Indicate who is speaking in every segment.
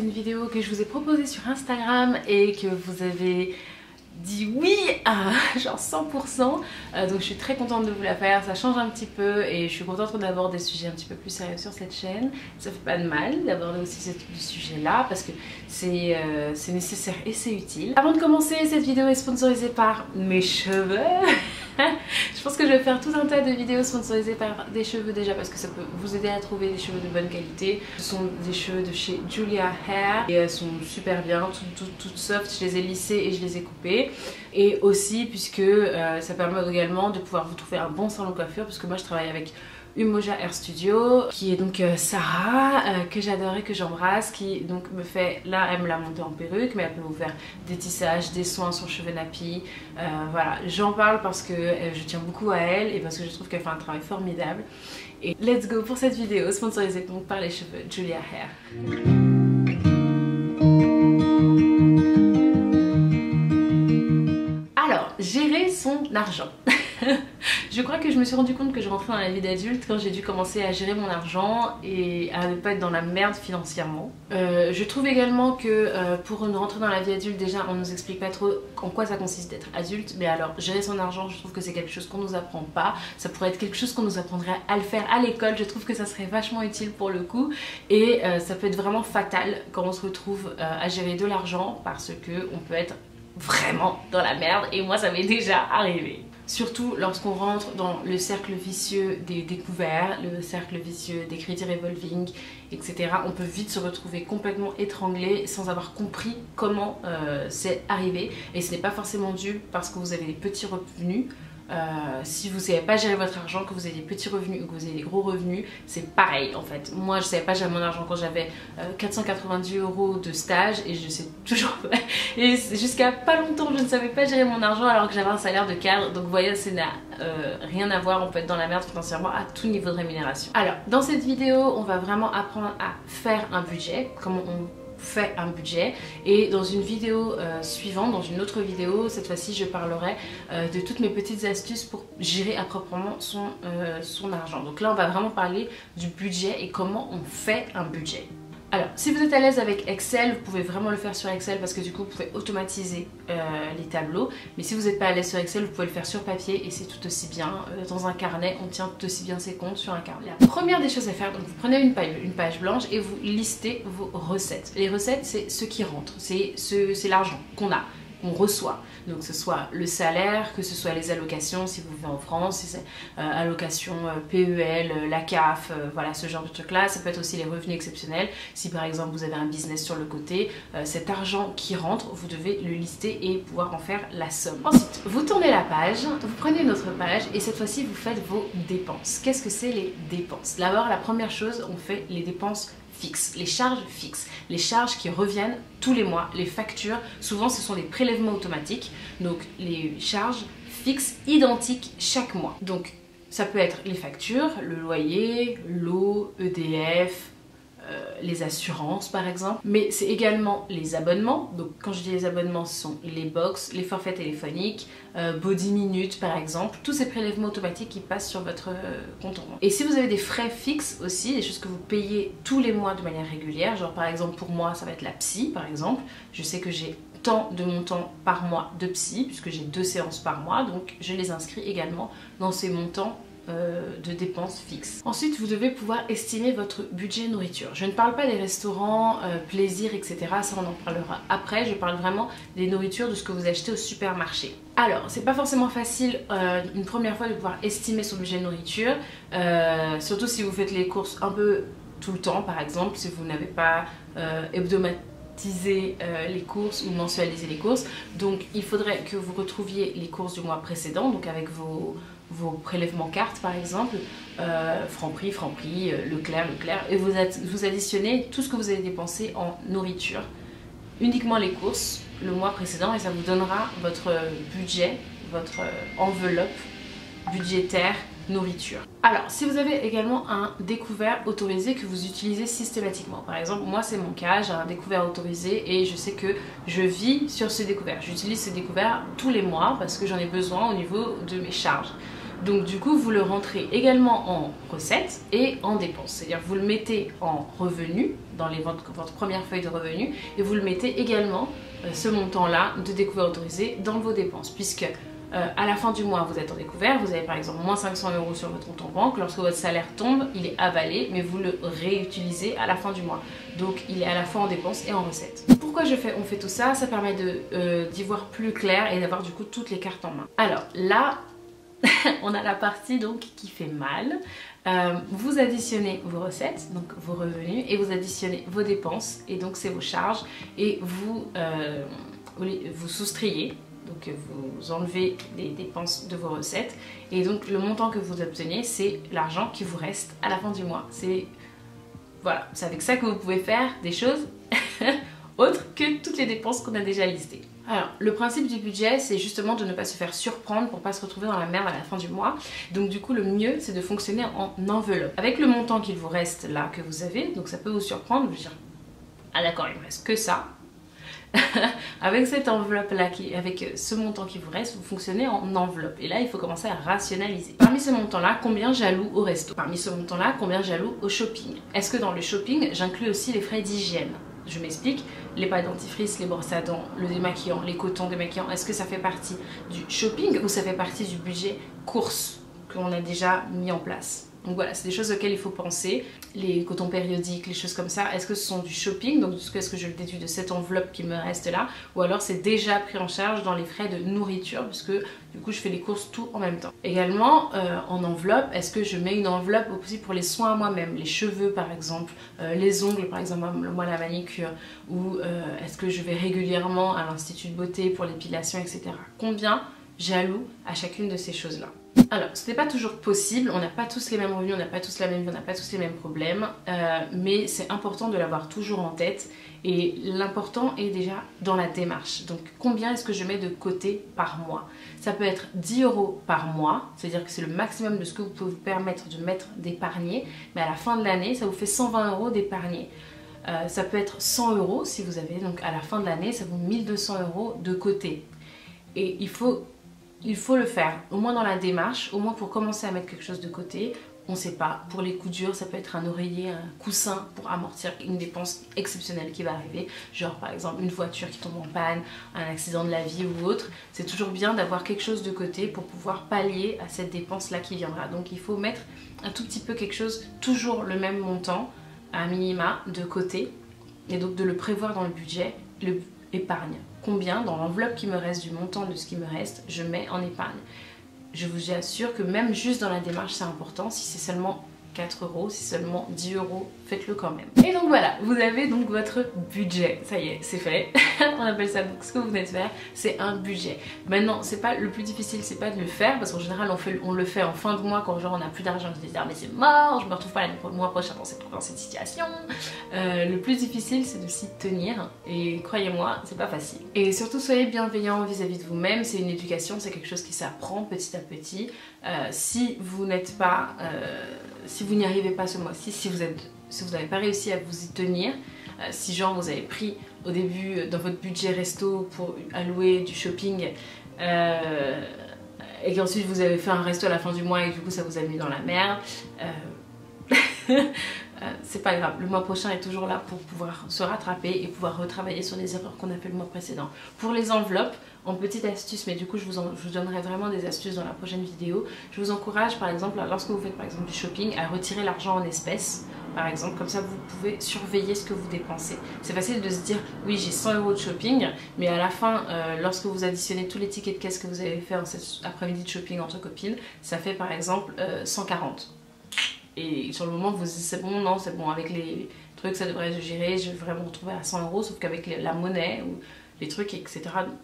Speaker 1: une vidéo que je vous ai proposée sur Instagram et que vous avez dit oui à genre 100%, donc je suis très contente de vous la faire. Ça change un petit peu et je suis contente d'aborder des sujets un petit peu plus sérieux sur cette chaîne. Ça fait pas de mal d'aborder aussi ce type de sujet là parce que c'est nécessaire et c'est utile. Avant de commencer, cette vidéo est sponsorisée par mes cheveux. Je pense que je vais faire tout un tas de vidéos sponsorisées par des cheveux déjà parce que ça peut vous aider à trouver des cheveux de bonne qualité. Ce sont des cheveux de chez Julia Hair et elles sont super bien, toutes soft. Je les ai lissées et je les ai coupées. Et aussi puisque ça permet également de pouvoir vous trouver un bon salon de coiffure, parce que moi je travaille avec Umoja Hair Studio, qui est donc Sarah, que j'adore et que j'embrasse, qui donc me fait, là elle me l'a montée en perruque, mais elle peut vous faire des tissages, des soins sur cheveux nappis, voilà, j'en parle parce que je tiens beaucoup à elle et parce que je trouve qu'elle fait un travail formidable. Et let's go pour cette vidéo sponsorisée donc par les cheveux Julia Hair. Alors, gérer son argent. Je crois que je me suis rendu compte que je rentrais dans la vie d'adulte quand j'ai dû commencer à gérer mon argent et à ne pas être dans la merde financièrement. Je trouve également que pour rentrer dans la vie adulte, déjà on nous explique pas trop en quoi ça consiste d'être adulte, mais alors gérer son argent, je trouve que c'est quelque chose qu'on nous apprend pas. Ça pourrait être quelque chose qu'on nous apprendrait à le faire à l'école. Je trouve que ça serait vachement utile pour le coup et ça peut être vraiment fatal quand on se retrouve à gérer de l'argent parce que on peut être vraiment dans la merde et moi ça m'est déjà arrivé. Surtout lorsqu'on rentre dans le cercle vicieux des découverts, le cercle vicieux des crédits revolving, etc. On peut vite se retrouver complètement étranglé sans avoir compris comment c'est arrivé. Et ce n'est pas forcément dû parce que vous avez des petits revenus. Si vous ne savez pas gérer votre argent, que vous avez des petits revenus ou que vous avez des gros revenus, c'est pareil en fait. Moi je ne savais pas gérer mon argent quand j'avais 490 € de stage et je sais toujours pas. Et jusqu'à pas longtemps je ne savais pas gérer mon argent alors que j'avais un salaire de cadre. Donc vous voyez, ça n'a rien à voir, on peut être dans la merde financièrement à tout niveau de rémunération. Alors dans cette vidéo on va vraiment apprendre à faire un budget, comment on fait un budget, et dans une vidéo suivante, dans une autre vidéo, cette fois-ci je parlerai de toutes mes petites astuces pour gérer à proprement son argent. Donc là on va vraiment parler du budget et comment on fait un budget. Alors, si vous êtes à l'aise avec Excel, vous pouvez vraiment le faire sur Excel parce que du coup vous pouvez automatiser les tableaux. Mais si vous n'êtes pas à l'aise sur Excel, vous pouvez le faire sur papier et c'est tout aussi bien. Dans un carnet, on tient tout aussi bien ses comptes sur un carnet. La première des choses à faire, donc vous prenez une page blanche et vous listez vos recettes. Les recettes, c'est ce qui rentre, c'est l'argent qu'on a, qu'on reçoit. Donc que ce soit le salaire, que ce soit les allocations si vous vivez en France, si c'est allocation PEL, la CAF, voilà ce genre de trucs là. Ça peut être aussi les revenus exceptionnels. Si par exemple vous avez un business sur le côté, cet argent qui rentre, vous devez le lister et pouvoir en faire la somme. Ensuite, vous tournez la page, vous prenez une autre page et cette fois-ci vous faites vos dépenses. Qu'est-ce que c'est les dépenses? D'abord, la première chose, on fait les dépenses fixes, les charges fixes, les charges qui reviennent tous les mois, les factures, souvent ce sont des prélèvements automatiques, donc les charges fixes identiques chaque mois. Donc ça peut être les factures, le loyer, l'eau, EDF, les assurances par exemple, mais c'est également les abonnements. Donc quand je dis les abonnements, ce sont les box, les forfaits téléphoniques, Body Minute par exemple, tous ces prélèvements automatiques qui passent sur votre compte en banque. Et si vous avez des frais fixes aussi, des choses que vous payez tous les mois de manière régulière, genre par exemple pour moi ça va être la psy par exemple, je sais que j'ai tant de montants par mois de psy puisque j'ai 2 séances par mois, donc je les inscris également dans ces montants de dépenses fixes. Ensuite, vous devez pouvoir estimer votre budget nourriture. Je ne parle pas des restaurants, plaisirs, etc. Ça, on en parlera après. Je parle vraiment des nourritures, de ce que vous achetez au supermarché. Alors, c'est pas forcément facile une première fois de pouvoir estimer son budget nourriture, surtout si vous faites les courses un peu tout le temps, par exemple, si vous n'avez pas hebdomadiser les courses ou mensualiser les courses. Donc il faudrait que vous retrouviez les courses du mois précédent, donc avec vos prélèvements cartes par exemple, Franprix, Leclerc, et vous additionnez tout ce que vous avez dépensé en nourriture, uniquement les courses le mois précédent, et ça vous donnera votre budget, votre enveloppe budgétaire nourriture. Alors, si vous avez également un découvert autorisé que vous utilisez systématiquement, par exemple, moi c'est mon cas, j'ai un découvert autorisé et je sais que je vis sur ce découvert. J'utilise ce découvert tous les mois parce que j'en ai besoin au niveau de mes charges. Donc du coup vous le rentrez également en recettes et en dépenses. C'est-à-dire vous le mettez en revenus dans votre première feuille de revenus et vous le mettez également ce montant-là de découvert autorisé dans vos dépenses, puisque à la fin du mois vous êtes en découvert, vous avez par exemple moins 500 € sur votre compte en banque, lorsque votre salaire tombe il est avalé mais vous le réutilisez à la fin du mois, donc il est à la fois en dépenses et en recettes. Pourquoi on fait tout ça? Ça permet d'y voir plus clair et d'avoir du coup toutes les cartes en main. Alors là on a la partie donc qui fait mal. Vous additionnez vos recettes, donc vos revenus, et vous additionnez vos dépenses, et donc c'est vos charges, et vous soustrayez. Donc vous enlevez les dépenses de vos recettes et donc le montant que vous obtenez, c'est l'argent qui vous reste à la fin du mois. Voilà, c'est avec ça que vous pouvez faire des choses autres que toutes les dépenses qu'on a déjà listées. Alors, le principe du budget, c'est justement de ne pas se faire surprendre pour pas se retrouver dans la merde à la fin du mois. Donc du coup, le mieux, c'est de fonctionner en enveloppe. Avec le montant qu'il vous reste là, que vous avez, donc ça peut vous surprendre, vous dire « Ah d'accord, il me reste que ça ». Avec cette enveloppe là, avec ce montant qui vous reste, vous fonctionnez en enveloppe. Et là, il faut commencer à rationaliser. Parmi ce montant là, combien j'alloue au resto? Parmi ce montant là, combien j'alloue au shopping? Est-ce que dans le shopping, j'inclus aussi les frais d'hygiène? Je m'explique, les pâtes dentifrice, les brosses à dents, le démaquillant, les cotons démaquillants, est-ce que ça fait partie du shopping ou ça fait partie du budget course qu'on a déjà mis en place? Donc voilà, c'est des choses auxquelles il faut penser. Les cotons périodiques, les choses comme ça, est-ce que ce sont du shopping? Donc est-ce que je le déduis de cette enveloppe qui me reste là? Ou alors c'est déjà pris en charge dans les frais de nourriture, puisque du coup je fais les courses tout en même temps. Également, en enveloppe, est-ce que je mets une enveloppe aussi pour les soins à moi-même? Les cheveux par exemple, les ongles par exemple, moi la manicure, ou est-ce que je vais régulièrement à l'institut de beauté pour l'épilation, etc. Combien j'alloue à chacune de ces choses-là? Alors, ce n'est pas toujours possible, on n'a pas tous les mêmes revenus, on n'a pas tous la même vie, on n'a pas tous les mêmes problèmes, mais c'est important de l'avoir toujours en tête et l'important est déjà dans la démarche. Donc, combien est-ce que je mets de côté par mois? Ça peut être 10 € par mois, c'est-à-dire que c'est le maximum de ce que vous pouvez vous permettre de mettre d'épargner, mais à la fin de l'année, ça vous fait 120 € d'épargner. Ça peut être 100 € si vous avez, donc à la fin de l'année, ça vous met 1200 € de côté. Et il faut le faire, au moins dans la démarche, au moins pour commencer à mettre quelque chose de côté. On ne sait pas, pour les coups durs, ça peut être un oreiller, un coussin pour amortir une dépense exceptionnelle qui va arriver. Genre par exemple une voiture qui tombe en panne, un accident de la vie ou autre. C'est toujours bien d'avoir quelque chose de côté pour pouvoir pallier à cette dépense-là qui viendra. Donc il faut mettre un tout petit peu quelque chose, toujours le même montant, à minima, de côté. Et donc de le prévoir dans le budget, épargne. Combien dans l'enveloppe qui me reste, du montant de ce qui me reste, je mets en épargne. Je vous assure que même juste dans la démarche c'est important. Si c'est seulement 4 €, si seulement 10 €, faites-le quand même. Et donc voilà, vous avez donc votre budget. Ça y est, c'est fait. On appelle ça donc ce que vous venez de faire, c'est un budget. Maintenant, c'est pas le plus difficile, c'est pas de le faire parce qu'en général on le fait en fin de mois quand genre on n'a plus d'argent, on se dit ah mais c'est mort, je me retrouve pas le mois prochain dans cette situation. Le plus difficile c'est de s'y tenir et croyez-moi, c'est pas facile. Et surtout soyez bienveillant vis-à-vis de vous-même, c'est une éducation, c'est quelque chose qui s'apprend petit à petit. Si vous n'êtes pas, si vous n'y arrivez pas ce mois-ci, si vous n'avez pas réussi à vous y tenir, si genre vous avez pris au début dans votre budget resto pour allouer du shopping et qu'ensuite vous avez fait un resto à la fin du mois et du coup ça vous a mis dans la merde, c'est pas grave, le mois prochain est toujours là pour pouvoir se rattraper et pouvoir retravailler sur les erreurs qu'on a fait le mois précédent. Pour les enveloppes, en petite astuce, mais du coup je vous donnerai vraiment des astuces dans la prochaine vidéo, je vous encourage par exemple, lorsque vous faites par exemple du shopping, à retirer l'argent en espèces, par exemple, comme ça vous pouvez surveiller ce que vous dépensez. C'est facile de se dire, oui j'ai 100 € de shopping, mais à la fin, lorsque vous additionnez tous les tickets de caisse que vous avez fait en cet après-midi de shopping entre copines, ça fait par exemple 140. Et sur le moment vous vous dites c'est bon, non c'est bon, avec les trucs ça devrait se gérer, je vais vraiment me retrouver à 100 €, sauf qu'avec la monnaie ou les trucs etc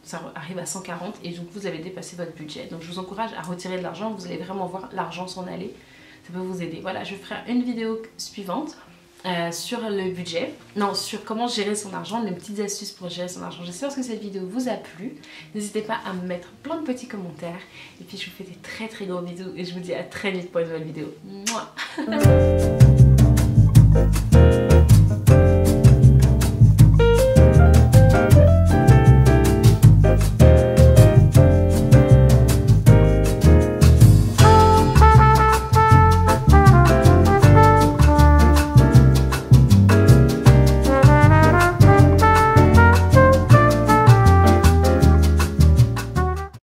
Speaker 1: ça arrive à 140 et donc vous avez dépassé votre budget. Donc je vous encourage à retirer de l'argent, vous allez vraiment voir l'argent s'en aller, ça peut vous aider. Voilà, je ferai une vidéo suivante sur le budget, non, sur comment gérer son argent, les petites astuces pour gérer son argent. J'espère que cette vidéo vous a plu, n'hésitez pas à me mettre plein de petits commentaires et puis je vous fais des très gros bisous et je vous dis à très vite pour une nouvelle vidéo. Mouah.